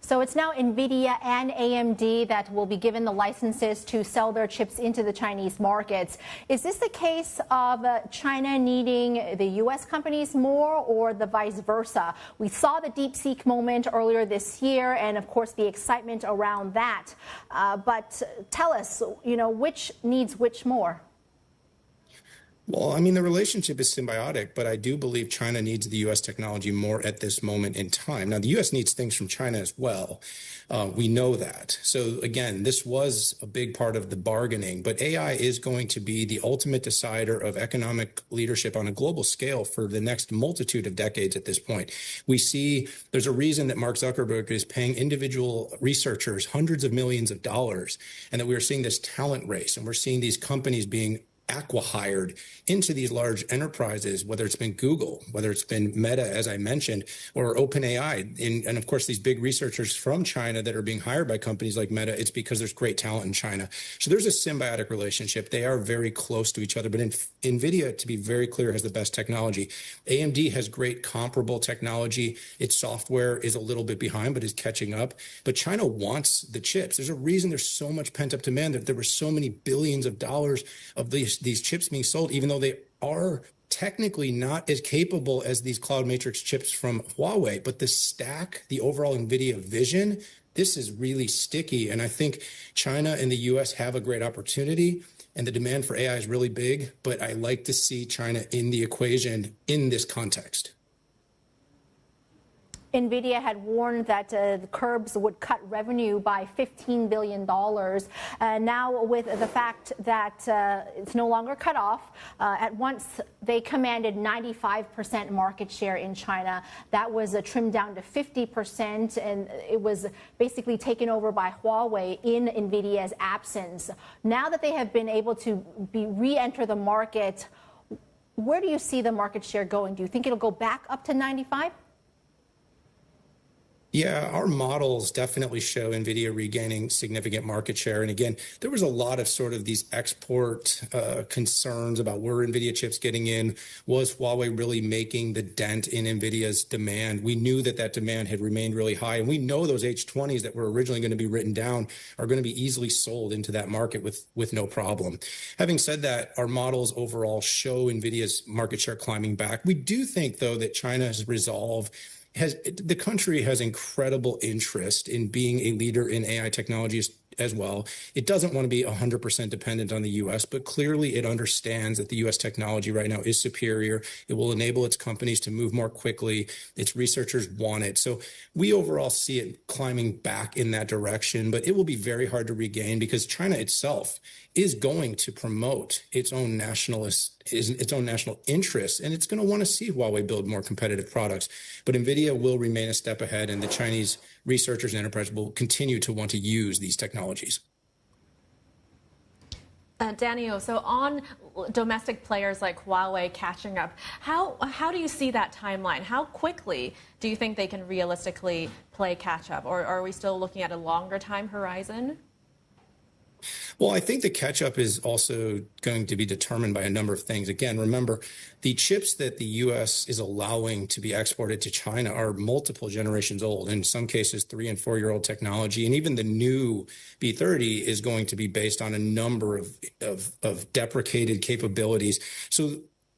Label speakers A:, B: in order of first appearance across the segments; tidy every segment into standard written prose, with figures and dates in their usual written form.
A: So it's now Nvidia and AMD that will be given the licenses to sell their chips into the Chinese markets. Is this the case of China needing the U.S. companies more, or the vice versa? We saw the DeepSeek moment earlier this year, and of course the excitement around that. But tell us, which needs which more?
B: Well, I mean, the relationship is symbiotic, but I do believe China needs the U.S. technology more at this moment in time. Now, the U.S. needs things from China as well. We know that. So again, this was a big part of the bargaining, but AI is going to be the ultimate decider of economic leadership on a global scale for the next multitude of decades at this point. We see there's a reason that Mark Zuckerberg is paying individual researchers hundreds of millions of dollars, and that we are seeing this talent race, and we're seeing these companies being acqui-hired into these large enterprises, whether it's been Google, whether it's been Meta, as I mentioned, or OpenAI. And of course, these big researchers from China that are being hired by companies like Meta, it's because there's great talent in China. So there's a symbiotic relationship. They are very close to each other. But Nvidia, to be very clear, has the best technology. AMD has great comparable technology. Its software is a little bit behind, but is catching up. But China wants the chips. There's a reason there's so much pent-up demand, that there were so many billions of dollars of these chips being sold, even though they are technically not as capable as these Cloud Matrix chips from Huawei. But the stack, the overall Nvidia vision, this is really sticky. And I think China and the US have a great opportunity, and the demand for AI is really big. But I like to see China in the equation in this context.
A: Nvidia had warned that the curbs would cut revenue by $15 billion. Now, with the fact that it's no longer cut off, at once they commanded 95% market share in China. That was trimmed down to 50%, and it was basically taken over by Huawei in Nvidia's absence. Now that they have been able to re-enter the market, where do you see the market share going? Do you think it'll go back up to 95?
B: Yeah, our models definitely show Nvidia regaining significant market share. And again, there was a lot of sort of these export concerns about where Nvidia chips getting in. Was Huawei really making the dent in Nvidia's demand? We knew that that demand had remained really high. And we know those H20s that were originally going to be written down are going to be easily sold into that market with no problem. Having said that, our models overall show Nvidia's market share climbing back. We do think, though, that China's resolve the country has incredible interest in being a leader in AI technologies as well. It doesn't want to be 100% dependent on the U.S., but clearly it understands that the U.S. technology right now is superior. It will enable its companies to move more quickly. Its researchers want it. So we overall see it climbing back in that direction, but it will be very hard to regain, because China itself is going to promote its own national interests, and it's going to want to see Huawei build more competitive products. But Nvidia will remain a step ahead, and the Chinese researchers and enterprise will continue to want to use these technologies.
C: Daniel, so on domestic players like Huawei catching up, how do you see that timeline? How quickly do you think they can realistically play catch up, or are we still looking at a longer time horizon?
B: Well, I think the catch-up is also going to be determined by a number of things. Again, remember, the chips that the U.S. is allowing to be exported to China are multiple generations old, in some cases 3- and 4-year-old technology. And even the new B30 is going to be based on a number of deprecated capabilities. So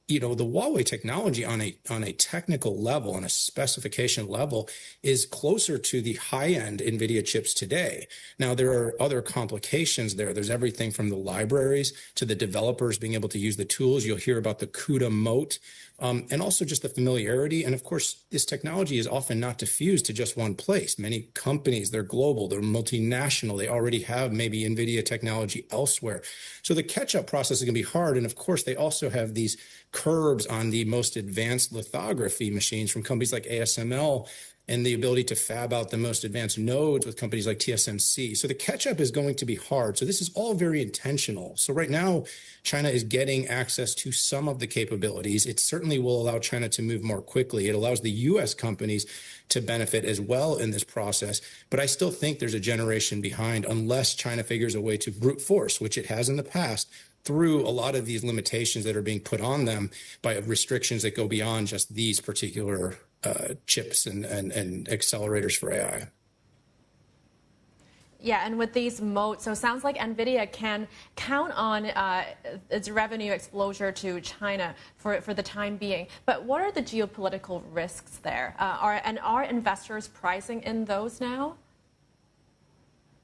B: the Huawei technology on a technical level, on a specification level, is closer to the high-end Nvidia chips today. Now, there are other complications there. There's everything from the libraries to the developers being able to use the tools. You'll hear about the CUDA moat, and also just the familiarity. And of course, this technology is often not diffused to just one place. Many companies, they're global, they're multinational. They already have maybe Nvidia technology elsewhere. So the catch-up process is going to be hard. And of course, they also have these curbs on the most advanced lithography machines from companies like ASML, and the ability to fab out the most advanced nodes with companies like TSMC. So the catch-up is going to be hard. So this is all very intentional. So right now, China is getting access to some of the capabilities. It certainly will allow China to move more quickly. It allows the U.S. companies to benefit as well in this process. But I still think there's a generation behind, unless China figures a way to brute force, which it has in the past, through a lot of these limitations that are being put on them by restrictions that go beyond just these particular chips and accelerators for AI.
C: Yeah, and with these moats, so it sounds like Nvidia can count on its revenue exposure to China for the time being. But what are the geopolitical risks there? Are investors pricing in those now?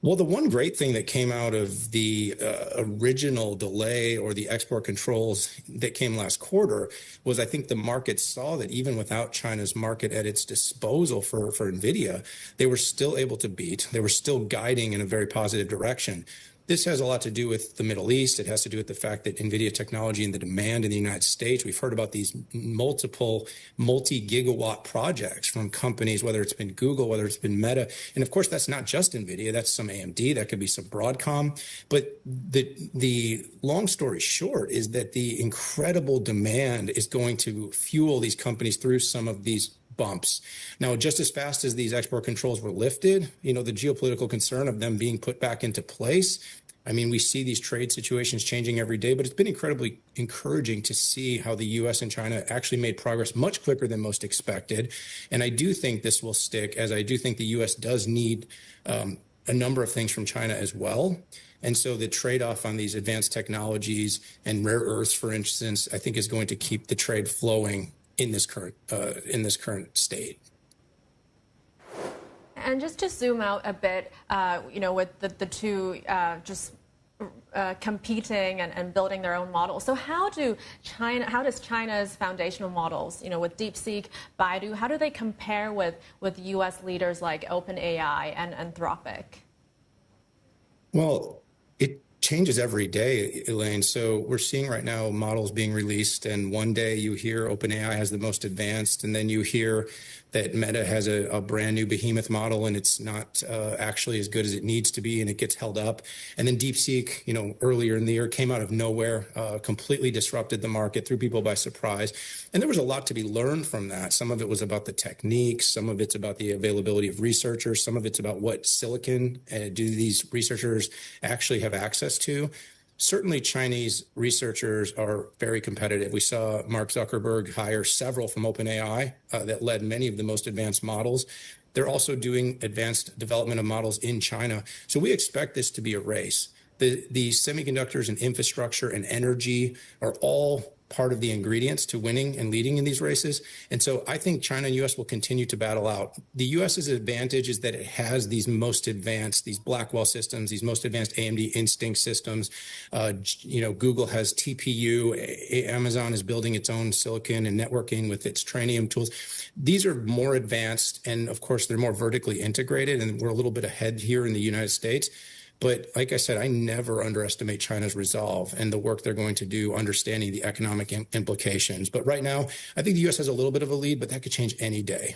B: Well, the one great thing that came out of the original delay or the export controls that came last quarter was I think the market saw that even without China's market at its disposal for Nvidia, they were still able to beat. They were still guiding in a very positive direction. This has a lot to do with the Middle East. It has to do with the fact that Nvidia technology and the demand in the United States, we've heard about these multiple multi-gigawatt projects from companies, whether it's been Google, whether it's been Meta. And of course, that's not just Nvidia, that's some AMD, that could be some Broadcom. But the long story short is that the incredible demand is going to fuel these companies through some of these bumps. Now, just as fast as these export controls were lifted, the geopolitical concern of them being put back into place, I mean, we see these trade situations changing every day, but it's been incredibly encouraging to see how the U.S. and China actually made progress much quicker than most expected. And I do think this will stick, as I do think the U.S. does need a number of things from China as well. And so the trade-off on these advanced technologies and rare earths, for instance, I think is going to keep the trade flowing in this current state.
C: And just to zoom out a bit, with the two competing and building their own models. So how does China's foundational models, with DeepSeek, Baidu, how do they compare with U.S. leaders like OpenAI and Anthropic?
B: Well, it changes every day, Elaine. So we're seeing right now models being released, and one day you hear OpenAI has the most advanced, and then you hear that Meta has a brand new behemoth model, and it's not actually as good as it needs to be, and it gets held up. And then DeepSeek, earlier in the year came out of nowhere, completely disrupted the market, threw people by surprise. And there was a lot to be learned from that. Some of it was about the techniques, some of it's about the availability of researchers, some of it's about what silicon do these researchers actually have access to. Certainly, Chinese researchers are very competitive. We saw Mark Zuckerberg hire several from OpenAI that led many of the most advanced models. They're also doing advanced development of models in China. So we expect this to be a race. The semiconductors and infrastructure and energy are all part of the ingredients to winning and leading in these races. And so I think China and U.S. will continue to battle out. The U.S.'s advantage is that it has these most advanced, these Blackwell systems, these most advanced AMD Instinct systems. Google has TPU. Amazon is building its own silicon and networking with its Trainium tools. These are more advanced, and of course, they're more vertically integrated, and we're a little bit ahead here in the United States. But like I said, I never underestimate China's resolve and the work they're going to do understanding the economic implications. But right now, I think the U.S. has a little bit of a lead, but that could change any day.